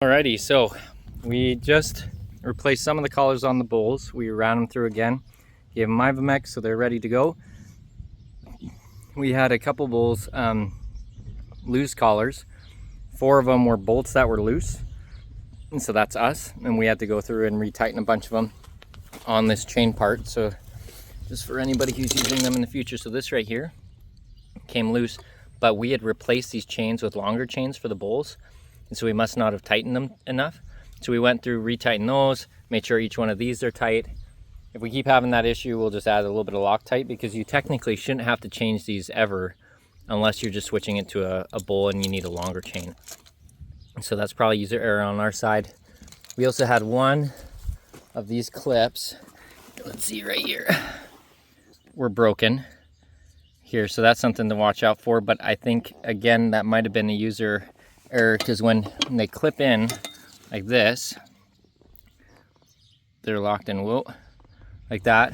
Alrighty, so we just replaced some of the collars on the bulls. We ran them through again, gave them Ivamex so they're ready to go. We had a couple bulls lose collars. 4 of them were bolts that were loose, and so that's us, and we had to go through and retighten a bunch of them on this chain part. So just for anybody who's using them in the future, so this right here came loose, but we had replaced these chains with longer chains for the bulls, and so we must not have tightened them enough. So we went through, retightened those, made sure each one of these are tight. If we keep having that issue, we'll just add a little bit of Loctite, because you technically shouldn't have to change these ever unless you're just switching it to a bull and you need a longer chain. So that's probably user error on our side. We also had one of these clips, let's see right here, were broken here, so that's something to watch out for. But I think again that might have been a user error, because when they clip in like this, they're locked in, whoa, like that.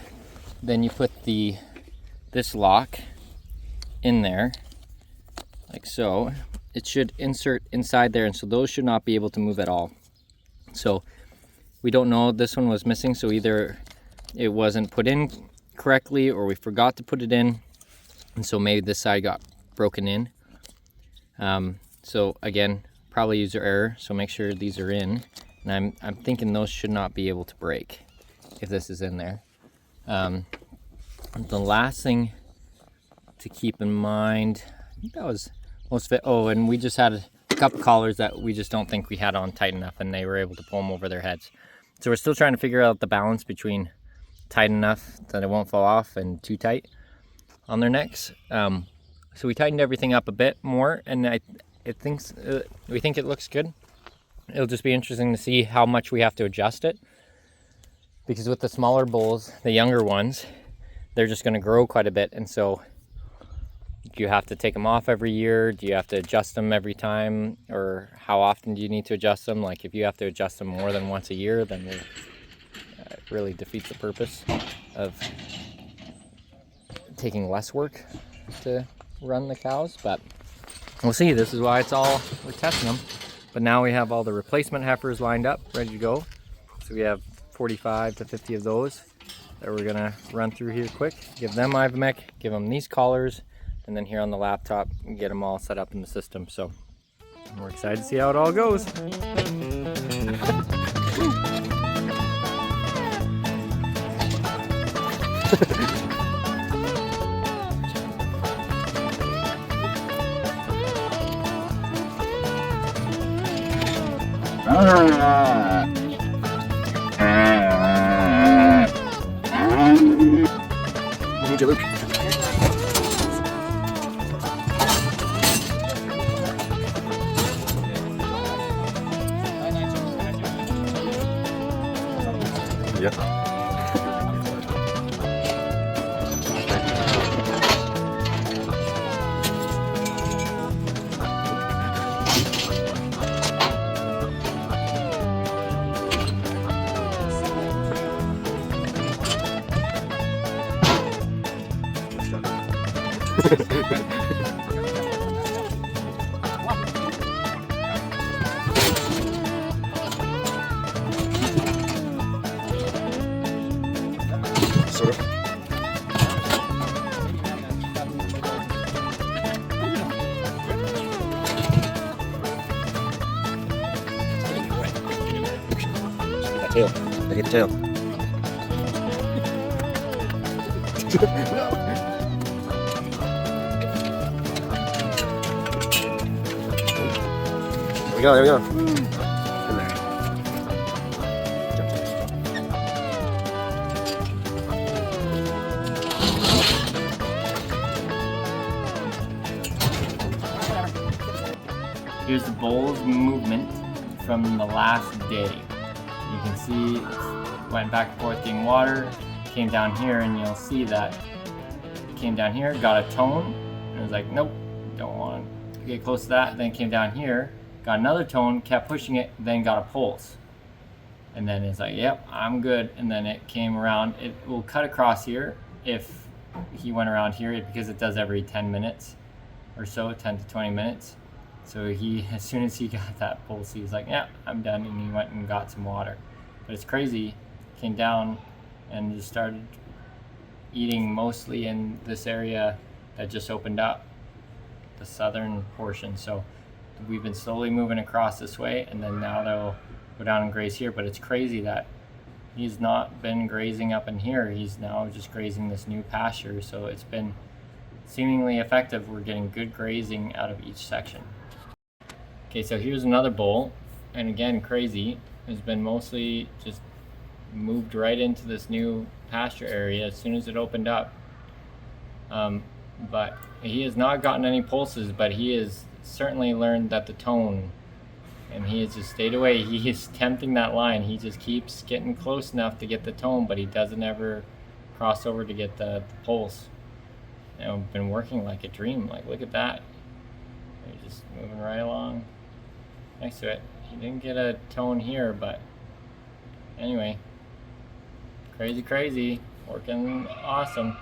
Then you put this lock in there like so. It should insert inside there, and so those should not be able to move at all. So we don't know, this one was missing, so either it wasn't put in correctly or we forgot to put it in, and so maybe this side got broken in. So again, probably user error, so make sure these are in, and I'm thinking those should not be able to break if this is in there. The last thing to keep in mind, I think that was most of it. Oh, and we just had a couple collars that we just don't think we had on tight enough, and they were able to pull them over their heads. So we're still trying to figure out the balance between tight enough that it won't fall off and too tight on their necks. So we tightened everything up a bit more, and we think it looks good. It'll just be interesting to see how much we have to adjust it, because with the smaller bulls, the younger ones, they're just going to grow quite a bit, and so do you have to take them off every year? Do you have to adjust them every time? Or how often do you need to adjust them? Like if you have to adjust them more than once a year, then it really defeats the purpose of taking less work to run the cows. But we'll see. This is why we're testing them. But now we have all the replacement heifers lined up, ready to go. So we have 45 to 50 of those that we're gonna run through here quick. Give them Ivamec, give them these collars, and then here on the laptop, get them all set up in the system. So we're excited to see how it all goes. Need you, Luke. Yep. Sort of. That tail. I hit the tail. There we go, there we go. In there. Here's the bull's movement from the last day. You can see it went back and forth getting water, came down here, and you'll see that it came down here, got a tone, and it was like, nope, don't want to get close to that. Then came down here, got another tone, kept pushing it, then got a pulse. And then it's like, yep, I'm good. And then it came around. It will cut across here if he went around here, because it does every 10 minutes or so, 10 to 20 minutes. So he, as soon as he got that pulse, he was like, yeah, I'm done, and he went and got some water. But it's crazy, came down and just started eating mostly in this area that just opened up, the southern portion. So we've been slowly moving across this way, and then now they'll go down and graze here. But it's crazy that he's not been grazing up in here. He's now just grazing this new pasture. So it's been seemingly effective. We're getting good grazing out of each section. Okay, so here's another bull, and again, crazy. Has been mostly just moved right into this new pasture area as soon as it opened up. But he has not gotten any pulses, but he has certainly learned that the tone, and he has just stayed away. He is tempting that line. He just keeps getting close enough to get the tone, but he doesn't ever cross over to get the pulse. You know, been working like a dream. Like, look at that. He's just moving right along next to it. He didn't get a tone here, but anyway, crazy, working awesome.